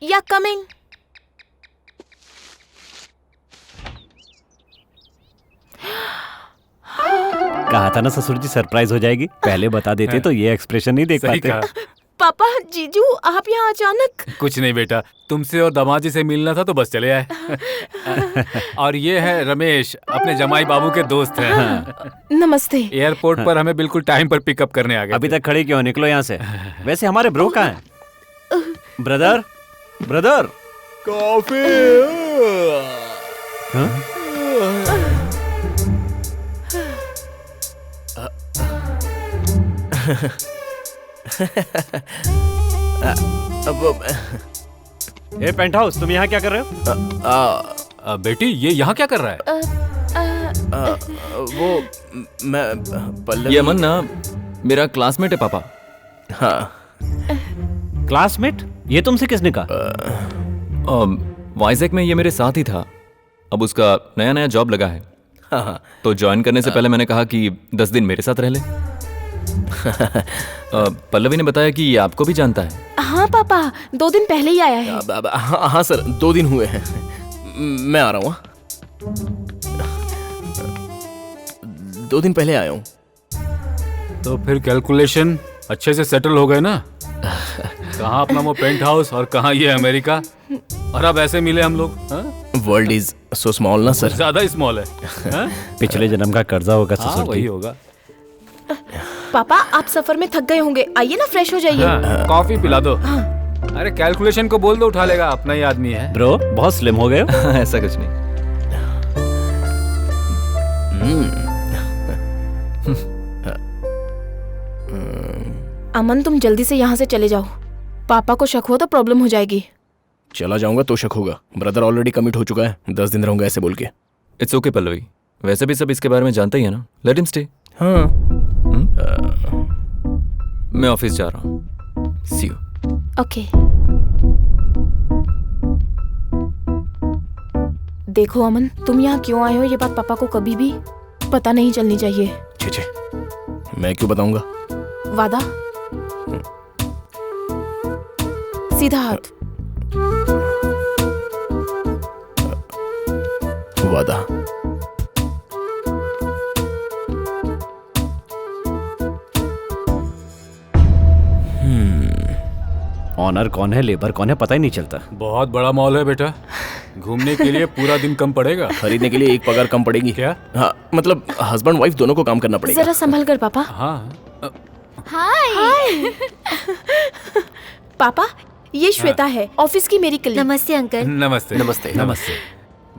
या कमिंग। कहा था ना ससुर जी सरप्राइज हो जाएगी, पहले बता देते तो ये एक्सप्रेशन नहीं देख पाते। पापा, जीजू, आप यहाँ अचानक? कुछ नहीं बेटा, तुमसे और दामाद जी से मिलना था तो बस चले आए। और ये है रमेश, अपने जमाई बाबू के दोस्त हैं। नमस्ते। एयरपोर्ट पर हमें बिल्कुल टाइम पर पिकअप करने आ गए। अभी तक खड़े क्यों, निकलो यहाँ से। वैसे हमारे ब्रो कहाँ हैं? Brother, brother, coffee. ए पेंट हाउस, तुम यहाँ क्या कर रहे हो? बेटी, ये यहाँ क्या कर रहा है? वो मैं पल्लवी। ये अमन ना मेरा क्लासमेट है पापा। हाँ। क्लासमेट? ये तुमसे किसने कहा? वाइजैक में ये मेरे साथ ही था, अब उसका नया नया जॉब लगा है। हाँ। तो ज्वाइन करने से पहले मैंने कहा कि 10 दिन मेरे साथ रह ले। पल्लवी ने बताया कि ये आपको भी जानता है। हाँ पापा, 2 दिन पहले ही आया है। हाँ सर, 2 दिन हुए हैं। मैं आ रहा हूँ। 2 दिन पहले आया हूँ। तो फिर कैलकुलेशन अच्छे से सेटल हो गए ना? कहाँ अपना वो पेंट हाउस और कहाँ ये अमेरिका, और अब ऐसे मिले हम लोग। वर्ल्ड इज सो स्मॉल ना सर। ज्यादा स्मॉल है। पिछले जन्म का कर्जा होगा ससुर जी। वही होगा। पापा, आप सफर में थक गए होंगे, आइए ना फ्रेश हो जाइए। कॉफी पिला दो। अरे कैलकुलेशन को बोल दो, उठा लेगा, अपना ही आदमी है। ब्रो, बहुत स्लिम हो गए हो। ऐसा कुछ नहीं। अमन, तुम जल्दी से यहाँ से चले जाओ, पापा को शक हो तो प्रॉब्लम हो जाएगी। चला जाऊंगा तो शक होगा। ब्रदर ऑलरेडी कमिट हो चुका है, 10 दिन रहूंगा ऐसे बोल के। इट्स ओके पल्लवी, वैसे भी सब इसके बारे में जानते ही है ना, लेट हिम स्टे। हाँ। मैं ऑफिस जा रहा हूँ, सी यू। ओके। देखो अमन, तुम यहाँ क्यों आए हो ये बात पापा को कभी भी पता नहीं चलनी चाहिए। छे, मैं क्यों बताऊंगा? वादा? सीधा हाथ। वादा। ऑनर कौन है, लेबर कौन है, पता ही नहीं चलता। बहुत बड़ा मॉल है बेटा, घूमने के लिए पूरा दिन कम पड़ेगा। खरीदने के लिए एक पगार कम पड़ेगी। क्या? हाँ, मतलब हस्बैंड वाइफ दोनों को काम करना पड़ेगा। जरा संभल कर पापा। हाँ। हाय। पापा, ये श्वेता है, ऑफिस की मेरी कलीग। नमस्ते अंकल। नमस्ते। नमस्ते। नमस्ते।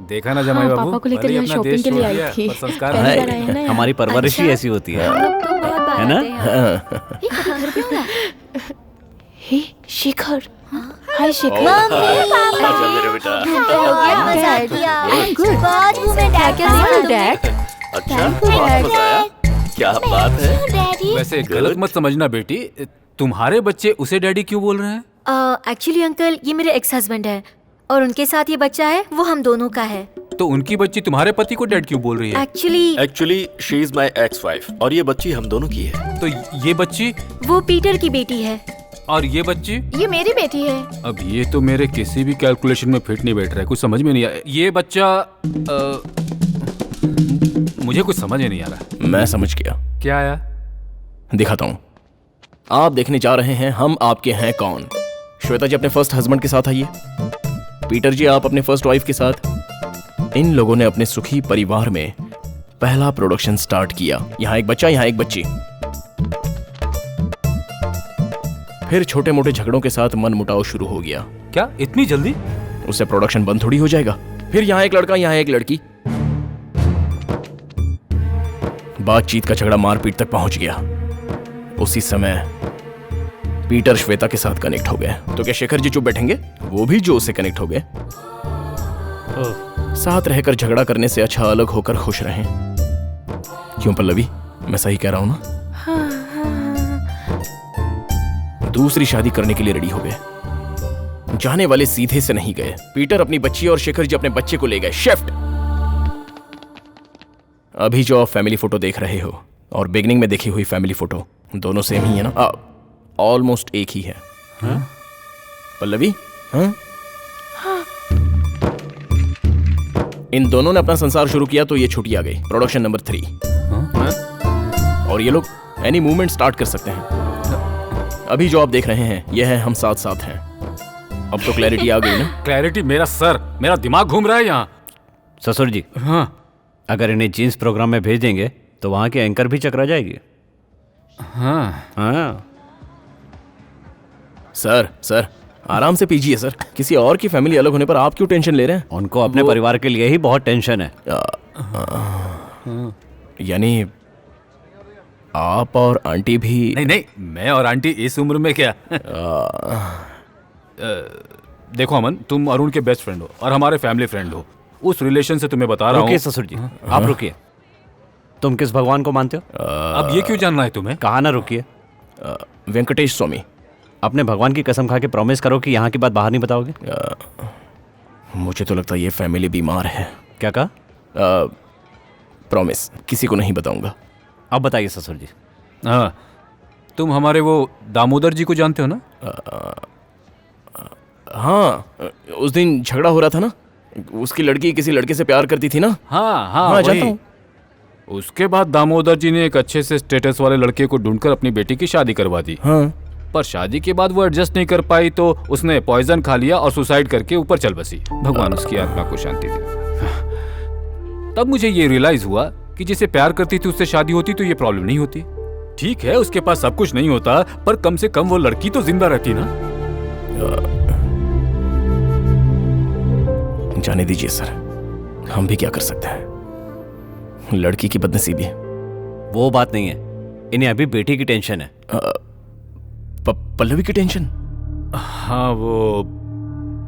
देखा ना जमाई हाँ, बाबू, पापा को लेकर भले ही यहाँ अपना शॉपिंग देश के लिए छोड़ आई दिया, थी। पर संस्कार पहली है। बार आए हैं ना यहाँ। हमारी परवरिश ही ऐसी होती है, हम लोग तो बहुत बार है ना? आते हैं। ये कभी घर पे होला? हे शिखर। हाय शिखर। मेरे बेटा। मजा आ गया। बहुत घूमे डैड। डैड। अच्छा, बहुत मजा आया। क्या बात है? वैसे गलत मत समझना बेटी, तुम्हारे बच्चे उसे डैडी क्यों बोल रहे हैं? एक्चुअली अंकल, ये मेरे एक्स हस्बैंड है और उनके साथ ये बच्चा है, वो हम दोनों का है। तो उनकी बच्ची तुम्हारे पति को डैड क्यों बोल रही है? Actually she is my ex wife और ये बच्ची हम दोनों की है। तो ये बच्ची? वो पीटर की बेटी है। और ये बच्ची? ये मेरी बेटी है। अब ये तो मेरे किसी भी कैलकुलेशन में फिट नहीं बैठ रहा है, कुछ समझ में नहीं आया। ये बच्चा मुझे कुछ समझ में नहीं आ रहा। मैं समझ गया। क्या आया? दिखाता हूँ। आप देखने जा रहे हैं हम आपके हैं कौन। श्वेता जी अपने फर्स्ट हस्बैंड के साथ आइए। पीटर जी आप अपने फर्स्ट वाइफ के साथ। इन लोगों ने अपने सुखी परिवार में पहला प्रोडक्शन स्टार्ट किया। यहाँ एक बच्चा, यहाँ एक बच्ची। फिर छोटे मोटे झगड़ों के साथ मन मुटाव शुरू हो गया। क्या इतनी जल्दी? उससे प्रोडक्शन बंद थोड़ी हो जाएगा। फिर यहाँ एक लड़का, यहाँ एक लड़की। बातचीत का झगड़ा मारपीट तक पहुंच गया। उसी समय पीटर श्वेता के साथ कनेक्ट हो गए। तो क्या शेखर जी चुप बैठेंगे? वो भी जो से कनेक्ट हो गए। साथ रहकर झगड़ा करने से अच्छा अलग होकर खुश रहें। क्यों पल्लवी, मैं सही कह रहा हूं ना? दूसरी शादी करने के लिए रेडी हो गए। जाने वाले सीधे से नहीं गए। पीटर अपनी बच्ची और शेखर जी अपने बच्चे को ले गए। शिफ्ट। अभी जो आप फैमिली फोटो देख रहे हो और बिगनिंग में देखी हुई फैमिली फोटो दोनों सेम ही है ना? ऑलमोस्ट एक ही है। हाँ? पल्लवी, हाँ? इन दोनों ने अपना संसार शुरू किया तो ये छुट्टी आ गई, प्रोडक्शन नंबर 3। और ये लोग एनी मूवमेंट स्टार्ट कर सकते हैं। अभी जो आप देख रहे हैं यह है हम साथ साथ हैं। अब तो क्लैरिटी आ गई ना? क्लैरिटी? मेरा दिमाग घूम रहा है यहाँ। ससुर जी, हाँ अगर इन्हें जीन्स प्रोग्राम में भेज देंगे तो वहाँ के एंकर भी चकरा जाएगी। हाँ हाँ सर आराम से पीजिए सर। किसी और की फैमिली अलग होने पर आप क्यों टेंशन ले रहे हैं? उनको अपने परिवार के लिए ही बहुत टेंशन है। यानी आप और आंटी भी? नहीं, मैं और आंटी इस उम्र में क्या। देखो अमन, तुम अरुण के बेस्ट फ्रेंड हो और हमारे फैमिली फ्रेंड हो। उस रिलेशन से तुम्हें बता रहा हूँ। रुकिए ससुर जी, आप रुकिए। तुम किस भगवान को मानते हो? अब ये क्यों जानना है तुम्हें? कहा ना रुकिए। वेंकटेश स्वामी। अपने भगवान की कसम खा के प्रॉमिस करो कि यहाँ की बात बाहर नहीं बताओगे। मुझे तो लगता है ये फैमिली बीमार है। क्या कहा? प्रॉमिस, किसी को नहीं बताऊंगा। अब बताइए ससुर जी। हाँ, तुम हमारे वो दामोदर जी को जानते हो ना? हाँ, उस दिन झगड़ा हो रहा था ना, उसकी लड़की किसी लड़के से प्यार करती थी ना? हाँ, जानता हूँ। उसके बाद दामोदर जी ने एक अच्छे से स्टेटस वाले लड़के को ढूंढकर अपनी बेटी की शादी करवा दी। हाँ। पर शादी के बाद वो एडजस्ट नहीं कर पाई तो उसने पॉइजन खा लिया और सुसाइड करके ऊपर चल बसी। भगवान उसकी आत्मा को शांति दे। तब मुझे ये रियलाइज हुआ कि जिसे प्यार करती थी उससे शादी होती तो ये प्रॉब्लम नहीं होती। ठीक है, उसके पास सब कुछ नहीं होता, पर कम से कम वो लड़की तो जिंदा रहती ना। जाने दीजिए सर, हम भी क्या कर सकते हैं। लड़की की बदनसीबी है। वो बात नहीं है, इन्हें अभी बेटी की टेंशन है। पल्लवी की टेंशन? हाँ, वो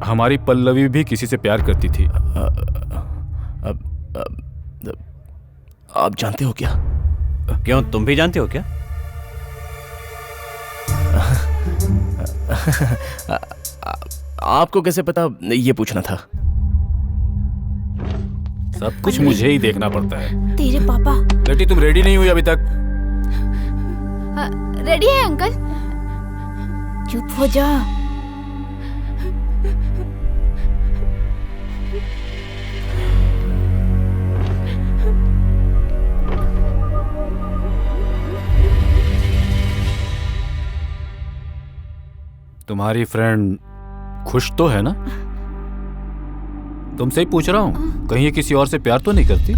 हमारी पल्लवी भी किसी से प्यार करती थी। आप जानते हो क्या? क्यों, तुम भी जानते हो क्या? आपको कैसे पता, ये पूछना था। सब कुछ मुझे ही देखना पड़ता है। तेरे पापा। बेटी, तुम रेडी नहीं हुई अभी तक? रेडी है अंकल? चुप हो जा। तुम्हारी फ्रेंड खुश तो है ना? तुमसे ही पूछ रहा हूँ, कहीं ये किसी और से प्यार तो नहीं करती?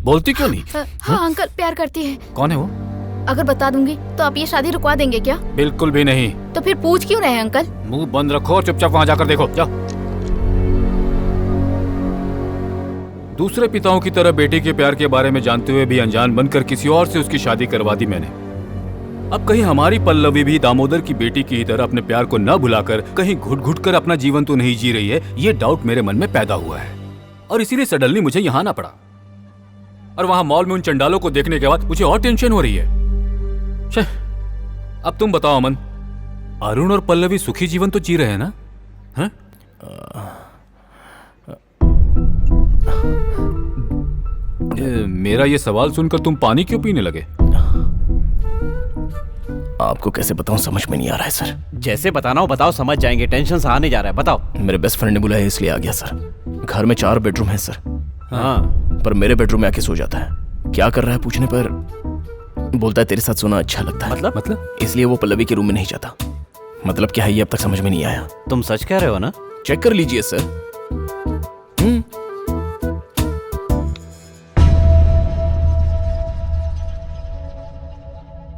बोलती क्यों नहीं? हाँ अंकल, प्यार करती है। कौन है वो? अगर बता दूंगी तो आप ये शादी रुकवा देंगे क्या? बिल्कुल भी नहीं। तो फिर पूछ क्यों रहे हैं अंकल? मुंह बंद रखो और चुपचाप वहां जाकर देखो, जाओ। दूसरे पिताओं की तरह बेटी के प्यार के बारे में जानते हुए भी अनजान बनकर किसी और से उसकी शादी करवा दी मैंने। अब कहीं हमारी पल्लवी भी दामोदर की बेटी की ही तरह अपने प्यार को न भुलाकर कहीं घुट घुट कर अपना जीवन तो नहीं जी रही है? ये डाउट मेरे मन में पैदा हुआ है और इसीलिए सडनली मुझे यहाँ आना पड़ा। और वहां मॉल में उन चंडालों को देखने के बाद मुझे और टेंशन हो रही है। अब तुम बताओ अमन, अरुण और पल्लवी सुखी जीवन तो जी रहे हैं ना? हैं? मेरा ये सवाल सुनकर तुम पानी क्यों पीने लगे? आपको कैसे बताऊं, समझ में नहीं आ रहा है सर। जैसे बताना हो बताओ, समझ जाएंगे। टेंशन से आ नहीं जा रहा है, बताओ। मेरे बेस्ट फ्रेंड ने बुलाया इसलिए आ गया सर। घर में 4 बेडरूम है सर। हाँ, पर मेरे बेडरूम में आके सो जाता है। क्या कर रहा है पूछने पर बोलता है तेरे साथ सोना अच्छा लगता है। मतलब? इसलिए वो पल्लवी के रूम में नहीं जाता। मतलब क्या है ये अब तक समझ में नहीं आया। तुम सच कह रहे हो ना? चेक कर लीजिए सर।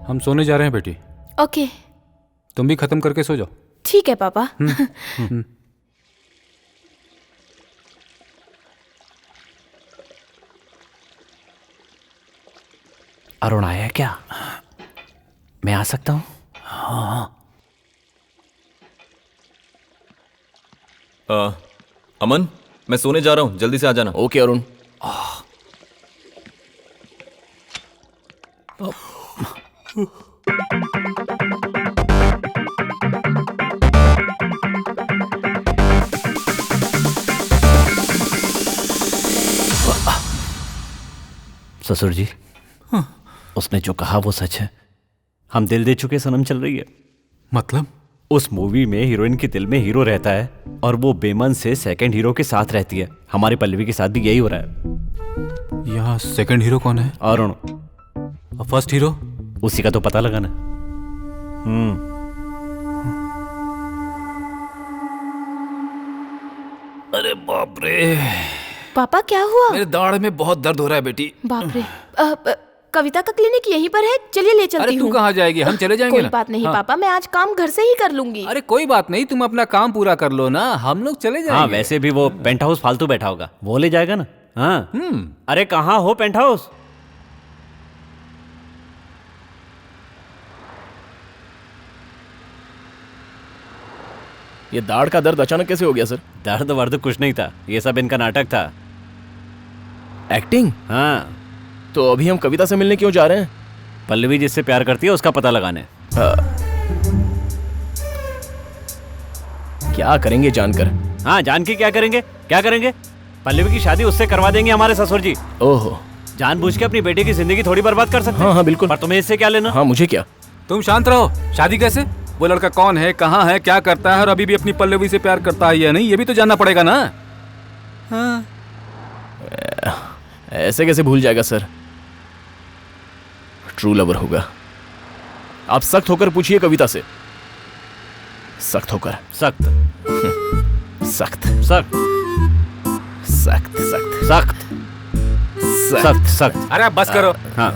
हम सोने जा रहे हैं बेटी। ओके। तुम भी खत्म करके सो जाओ। ठीक है पापा। अरुण आया क्या? मैं आ सकता हूँ? हाँ। अमन, मैं सोने जा रहा हूँ, जल्दी से आ जाना। ओके अरुण। ससुर जी, उसने जो कहा वो सच है। हम दिल दे चुके सनम चल रही है। मतलब? उस मूवी में हीरोइन के दिल में हीरो रहता है और वो बेमन से सेकंड हीरो के साथ रहती है। हमारी पल्लवी के साथ भी यही हो रहा है। यहाँ सेकंड हीरो कौन है अरुण, और फर्स्ट हीरो? उसी का तो पता लगाना। अरे बाप रे, पापा क्या हुआ? मेरे दाढ़ में बहुत दर्द हो रहा है बेटी। बाप रे। कविता का क्लिनिक यहीं पर है, चलिए ले अरे चलती तू हूँ। कहाँ जाएगी, हम चले जाएंगे कोई ना। बात नहीं हाँ। पापा, मैं आज काम घर से ही कर लूंगी। अरे कोई बात नहीं, तुम अपना काम पूरा कर लो ना, हम लोग चले जाएंगे। हाँ, वैसे भी वो पेंट हाउस फालतू बैठा होगा, वो ले जाएगा ना। हाँ। अरे कहाँ हो पेंट हाउस? ये दाढ़ का दर्द अचानक कैसे हो गया सर? दर्द वर्द कुछ नहीं था, ये सब इनका नाटक था। एक्टिंग? हाँ, तो अभी हम कविता से मिलने क्यों जा रहे हैं? पल्लवी जिससे प्यार करती है उसका पता लगाने। क्या करेंगे जानकर? हाँ, जान के क्या करेंगे? क्या करेंगे? पल्लवी की शादी उससे करवा देंगे हमारे ससुर जी। ओहो, जानबूझ के अपनी बेटी की जिंदगी थोड़ी बर्बाद कर सकते हैं। हाँ हाँ बिल्कुल। पर तुम्हें इससे क्या लेना? हाँ, मुझे क्या? तुम शांत रहो। शादी कैसे? वो लड़का कौन है, कहाँ है, क्या करता है और अभी भी अपनी पल्लवी से प्यार करता है या नहीं, ये भी तो जानना पड़ेगा ना। हाँ। ऐसे कैसे भूल जाएगा सर? ट्रू लवर होगा। आप सख्त होकर पूछिए कविता से। सख्त होकर। सख्त सख्त सख्त सख्त सख्त सख्त सख्त सख्त। अरे आप बस करो। हाँ,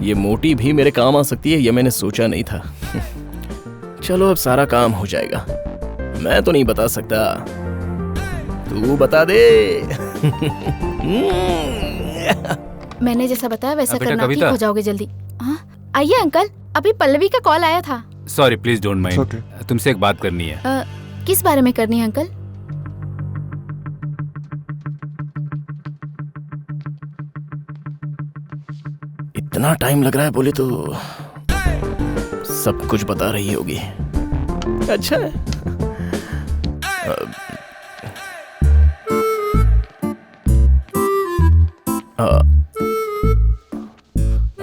ये मोटी भी मेरे काम आ सकती है, ये मैंने सोचा नहीं था। चलो अब सारा काम हो जाएगा। मैं तो नहीं बता सकता, तू बता दे। मैंने जैसा बताया वैसा बेटा करना, ठीक कविता। हो जाओगे जल्दी। हाँ, आइए अंकल, अभी पल्लवी का कॉल आया था। सॉरी, प्लीज डोंट माइंड, तुमसे एक बात करनी है। किस बारे में करनी है अंकल? इतना टाइम लग रहा है बोले तो सब कुछ बता रही होगी। अच्छा है।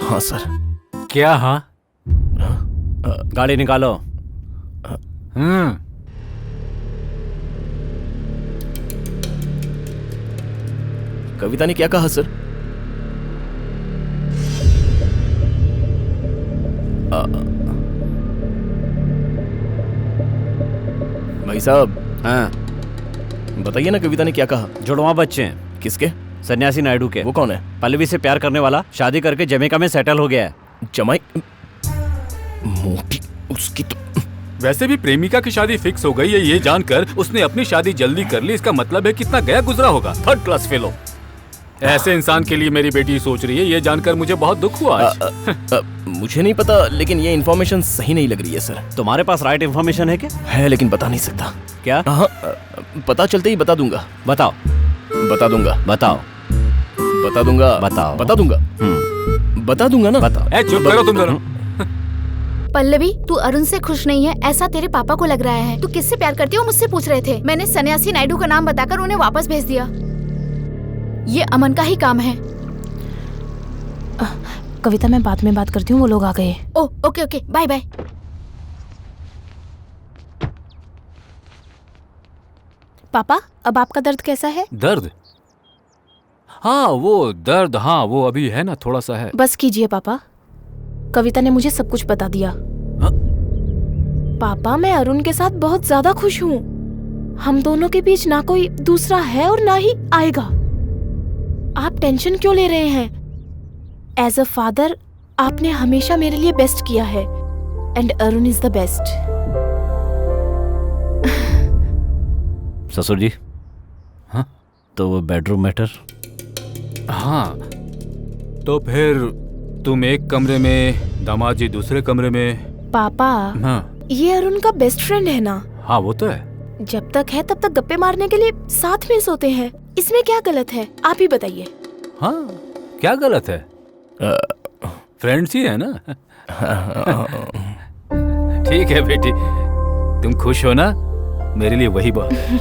हाँ सर। क्या? हाँ। गाड़ी निकालो। कविता ने क्या कहा सर? भाई साहब, हाँ, बताइए ना कविता ने क्या कहा? जुड़वा बच्चे हैं। किसके? सन्यासी नायडू के। वो कौन है? पल्लवी से प्यार करने वाला, शादी करके जमैका में सेटल हो गया है। जमाई? मोटी उसकी तो। वैसे भी प्रेमिका की शादी फिक्स हो गई है, ये जानकर उसने अपनी शादी जल्दी कर ली। इसका मतलब है कितना गया गुजरा होगा। Third class fellow. ऐसे इंसान के लिए मेरी बेटी सोच रही है, ये जानकर मुझे बहुत दुख हुआ आज। मुझे नहीं पता, लेकिन ये इन्फॉर्मेशन सही नहीं लग रही है सर। तुम्हारे पास राइट इन्फॉर्मेशन है क्या? है, लेकिन बता नहीं सकता। क्या? हाँ, पता चलते ही बता दूंगा। बताओ। बता दूंगा। बताओ। बता दूंगा। बताओ। बता दूंगा। बता दूंगा ना। बताओ। ए, चुप करो तुम दोनों। पल्लवी, तू अरुण से खुश नहीं है ऐसा तेरे पापा को लग रहा है। तू किससे प्यार करती हो मुझसे पूछ रहे थे। मैंने सन्यासी नायडू का नाम बताकर उन्हें वापस भेज दिया। ये अमन का ही काम है। कविता, मैं बाद में बात करती हूँ, वो लोग आ गए। ओ ओके ओके, बाय बाय। पापा, अब आपका दर्द कैसा है? दर्द? हाँ वो दर्द, हाँ वो अभी है ना, थोड़ा सा है। बस कीजिए पापा, कविता ने मुझे सब कुछ बता दिया। पापा, मैं अरुण के साथ बहुत ज्यादा खुश हूँ। हम दोनों के बीच ना कोई दूसरा है और ना ही आएगा। आप टेंशन क्यों ले रहे हैं? एज अ फादर आपने हमेशा मेरे लिए बेस्ट किया है and Arun is the best. ससुर जी। हाँ? तो वो बेडरूम मैटर? हाँ, तो फिर तुम एक कमरे में, दामाद जी दूसरे कमरे में। पापा, हाँ, ये अरुण का बेस्ट फ्रेंड है ना। हाँ वो तो है। जब तक है तब तक गप्पे मारने के लिए साथ में सोते हैं। इसमें क्या गलत है, आप ही बताइए। हाँ, क्या गलत है? फ्रेंड्स ही है ना। ठीक है बेटी, तुम खुश हो ना, मेरे लिए वही बहुत है।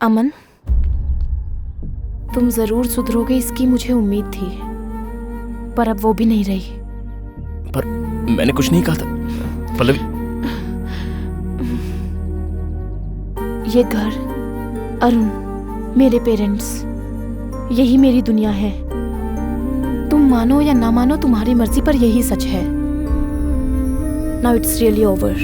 अमन, तुम जरूर सुधरोगे इसकी मुझे उम्मीद थी, पर अब वो भी नहीं रही। पर मैंने कुछ नहीं कहा था पल्लवी। ये घर, अरुण, मेरे पेरेंट्स, यही मेरी दुनिया है। तुम मानो या ना मानो, तुम्हारी मर्जी, पर यही सच है। Now it's really over.